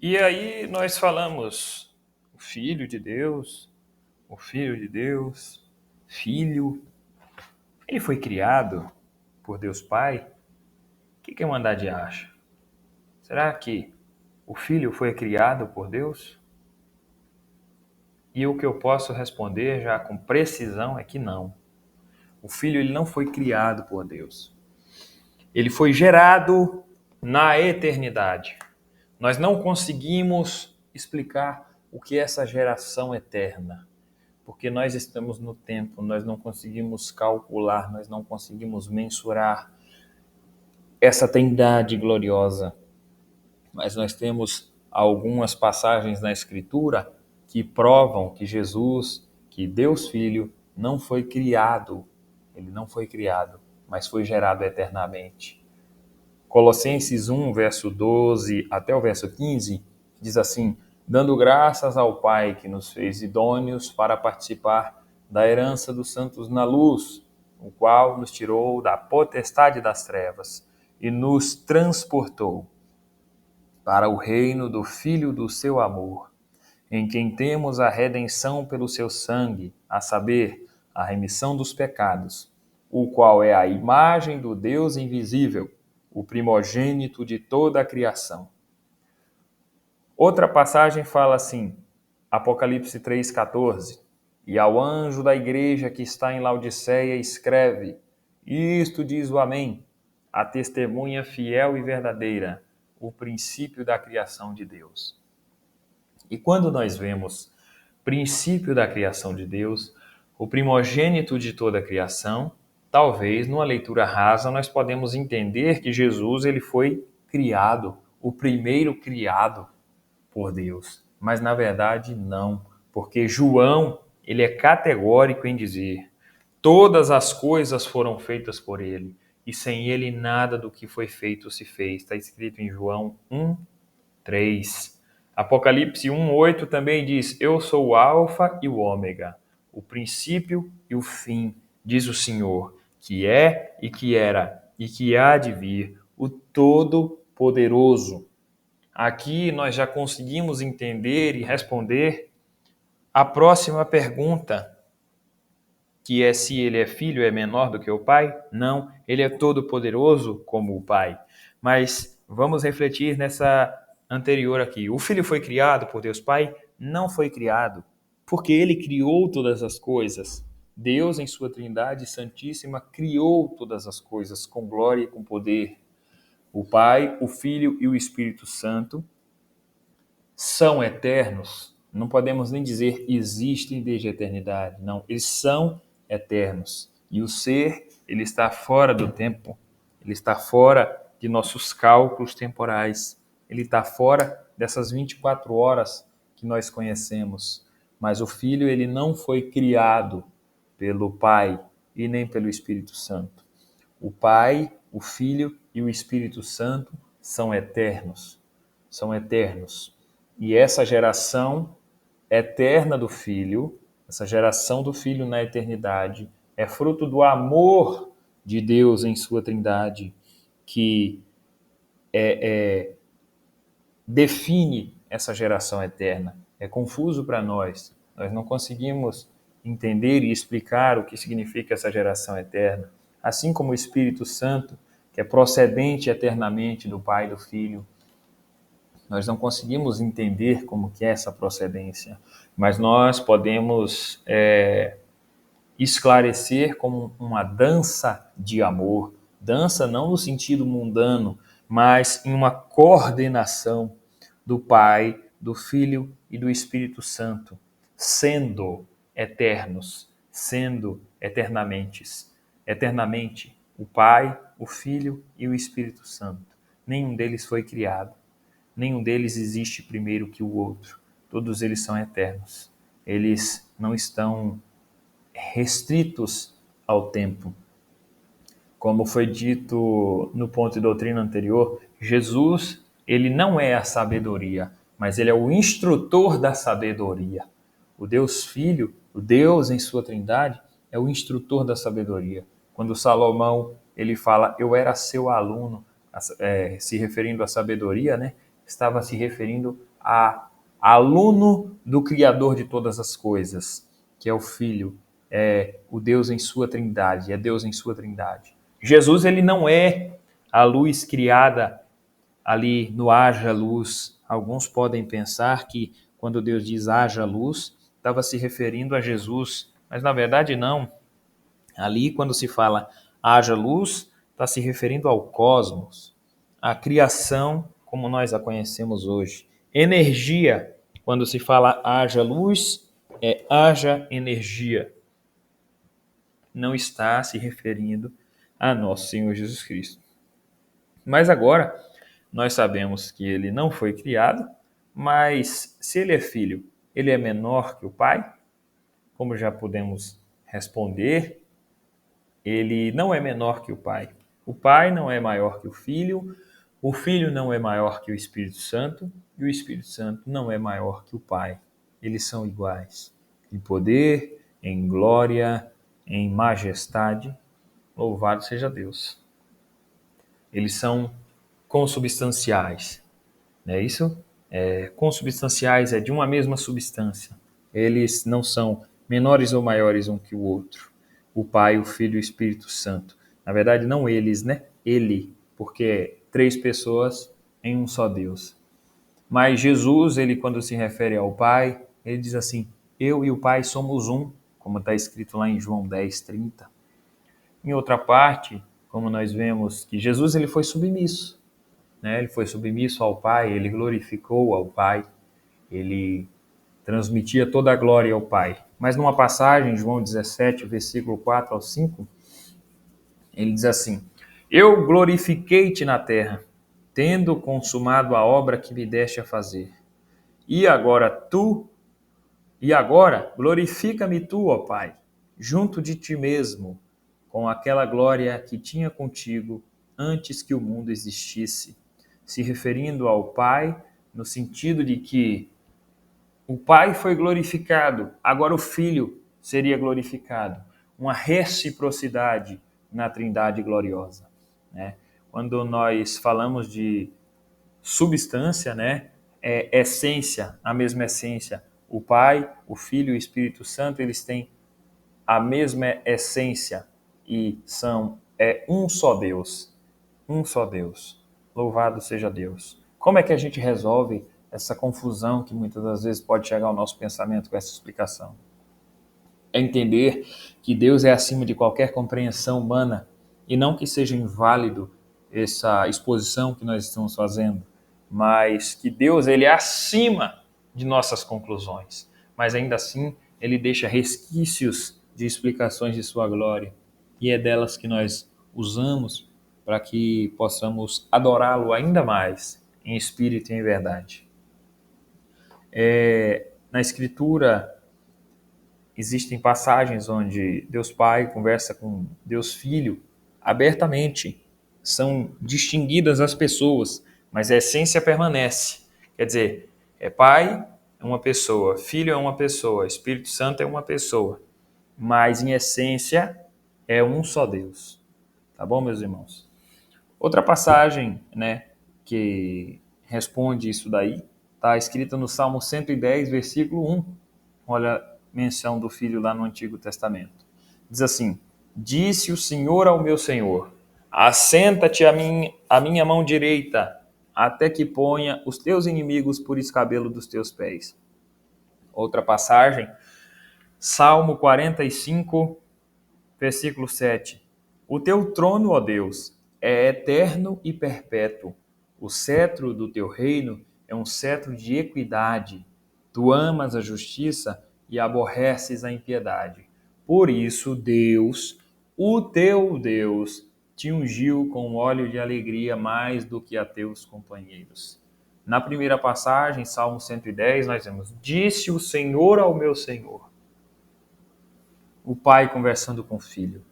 E aí nós falamos, o Filho de Deus, o Filho de Deus, Filho, ele foi criado por Deus Pai? O que a Irmandade acha? Será que o Filho foi criado por Deus? E o que eu posso responder já com precisão é que não. O Filho ele não foi criado por Deus. Ele foi gerado na eternidade. Nós não conseguimos explicar o que é essa geração eterna, porque nós estamos no tempo, nós não conseguimos calcular, nós não conseguimos mensurar essa trindade gloriosa. Mas nós temos algumas passagens na Escritura que provam que Jesus, que Deus Filho, não foi criado, ele não foi criado, mas foi gerado eternamente. Colossenses 1, verso 12 até o verso 15, diz assim: dando graças ao Pai que nos fez idôneos para participar da herança dos santos na luz, o qual nos tirou da potestade das trevas e nos transportou para o reino do Filho do seu amor, em quem temos a redenção pelo seu sangue, a saber, a remissão dos pecados, o qual é a imagem do Deus invisível, o primogênito de toda a criação. Outra passagem fala assim, Apocalipse 3,14: e ao anjo da igreja que está em Laodiceia escreve: isto diz o Amém, a testemunha fiel e verdadeira, o princípio da criação de Deus. E quando nós vemos princípio da criação de Deus, o primogênito de toda a criação, talvez numa leitura rasa nós podemos entender que Jesus ele foi criado, o primeiro criado por Deus. Mas na verdade não, porque João, ele é categórico em dizer: todas as coisas foram feitas por ele, e sem ele nada do que foi feito se fez. Está escrito em João 1:3. Apocalipse 1:8 também diz: eu sou o alfa e o ômega, o princípio e o fim, diz o Senhor, que é e que era e que há de vir, o Todo-Poderoso. Aqui nós já conseguimos entender e responder a próxima pergunta, que é se ele é filho, é menor do que o pai? Não, ele é todo-poderoso como o pai. Mas vamos refletir nessa anterior aqui. O filho foi criado por Deus Pai? Não foi criado, porque ele criou todas as coisas. Deus, em sua Trindade Santíssima, criou todas as coisas com glória e com poder. O Pai, o Filho e o Espírito Santo são eternos. Não podemos nem dizer existem desde a eternidade. Não, eles são eternos. E o ser, ele está fora do tempo. Ele está fora de nossos cálculos temporais. Ele está fora dessas 24 horas que nós conhecemos. Mas o Filho, ele não foi criado pelo Pai e nem pelo Espírito Santo. O Pai, o Filho e o Espírito Santo são eternos. São eternos. E essa geração eterna do Filho, essa geração do Filho na eternidade, é fruto do amor de Deus em sua Trindade, que define essa geração eterna. É confuso para nós. Nós não conseguimos entender e explicar o que significa essa geração eterna. Assim como o Espírito Santo, que é procedente eternamente do Pai e do Filho, nós não conseguimos entender como que é essa procedência, mas nós podemos esclarecer como uma dança de amor. Dança não no sentido mundano, mas em uma coordenação do Pai, do Filho e do Espírito Santo, sendo eternos, sendo eternamente o Pai, o Filho e o Espírito Santo. Nenhum deles foi criado. Nenhum deles existe primeiro que o outro. Todos eles são eternos. Eles não estão restritos ao tempo. Como foi dito no ponto de doutrina anterior, Jesus, ele não é a sabedoria, mas ele é o instrutor da sabedoria. O Deus Filho, o Deus em sua Trindade, é o instrutor da sabedoria. Quando Salomão, ele fala, eu era seu aluno, se referindo à sabedoria, né? Estava se referindo aluno do Criador de todas as coisas, que é o Filho, é o Deus em sua trindade, é Deus em sua trindade. Jesus, ele não é a luz criada ali no haja luz. Alguns podem pensar que quando Deus diz haja luz, estava se referindo a Jesus, mas na verdade não. Ali, quando se fala haja luz, está se referindo ao cosmos, à criação como nós a conhecemos hoje. Energia, quando se fala haja luz, é haja energia. Não está se referindo a nosso Senhor Jesus Cristo. Mas agora, nós sabemos que ele não foi criado, mas se ele é filho, ele é menor que o pai? Como já podemos responder, ele não é menor que o pai. O pai não é maior que o filho não é maior que o Espírito Santo e o Espírito Santo não é maior que o pai. Eles são iguais em poder, em glória, em majestade. Louvado seja Deus. Eles são consubstanciais, não é isso? Consubstanciais é de uma mesma substância. Eles não são menores ou maiores um que o outro. O Pai, o Filho e o Espírito Santo. Na verdade, não eles, né? Ele, porque é três pessoas em um só Deus. Mas Jesus, ele quando se refere ao Pai, ele diz assim, eu e o Pai somos um, como está escrito lá em João 10:30. Em outra parte, como nós vemos que Jesus ele foi submisso, né? Ele foi submisso ao Pai, ele glorificou ao Pai, ele transmitia toda a glória ao Pai. Mas numa passagem, João 17, versículo 4 ao 5, ele diz assim: Eu glorifiquei-te na terra, tendo consumado a obra que me deste a fazer. E agora glorifica-me tu, ó Pai, junto de ti mesmo, com aquela glória que tinha contigo antes que o mundo existisse. Se referindo ao Pai, no sentido de que o Pai foi glorificado, agora o Filho seria glorificado. Uma reciprocidade na Trindade gloriosa, né? Quando nós falamos de substância, né, é essência, a mesma essência. O Pai, o Filho e o Espírito Santo, eles têm a mesma essência e são um só Deus, um só Deus. Louvado seja Deus. Como é que a gente resolve essa confusão que muitas das vezes pode chegar ao nosso pensamento com essa explicação? É entender que Deus é acima de qualquer compreensão humana e não que seja inválido essa exposição que nós estamos fazendo, mas que Deus ele é acima de nossas conclusões, mas ainda assim ele deixa resquícios de explicações de sua glória e é delas que nós usamos para que possamos adorá-lo ainda mais em espírito e em verdade. Na Escritura existem passagens onde Deus Pai conversa com Deus Filho abertamente. São distinguidas as pessoas, mas a essência permanece. Quer dizer, Pai é uma pessoa, Filho é uma pessoa, Espírito Santo é uma pessoa, mas em essência é um só Deus. Tá bom, meus irmãos? Outra passagem, né, que responde isso daí, está escrita no Salmo 110, versículo 1. Olha a menção do Filho lá no Antigo Testamento. Diz assim, disse o Senhor ao meu Senhor, assenta-te à minha mão direita, até que ponha os teus inimigos por escabelo dos teus pés. Outra passagem, Salmo 45, versículo 7. O teu trono, ó Deus, é eterno e perpétuo. O cetro do teu reino é um cetro de equidade. Tu amas a justiça e aborreces a impiedade. Por isso, Deus, o teu Deus, te ungiu com óleo de alegria mais do que a teus companheiros. Na primeira passagem, Salmo 110, nós vemos: Disse o Senhor ao meu Senhor. O pai conversando com o filho.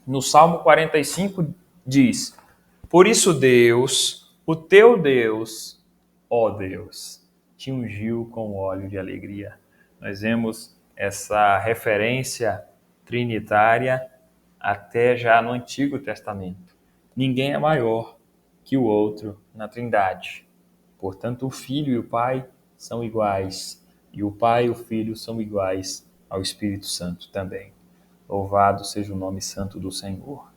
No Salmo 45 diz: Por isso Deus, o teu Deus, ó Deus, te ungiu com óleo de alegria. Nós vemos essa referência trinitária até já no Antigo Testamento. Ninguém é maior que o outro na Trindade. Portanto, o Filho e o Pai são iguais, e o Pai e o Filho são iguais ao Espírito Santo também. Louvado seja o nome santo do Senhor.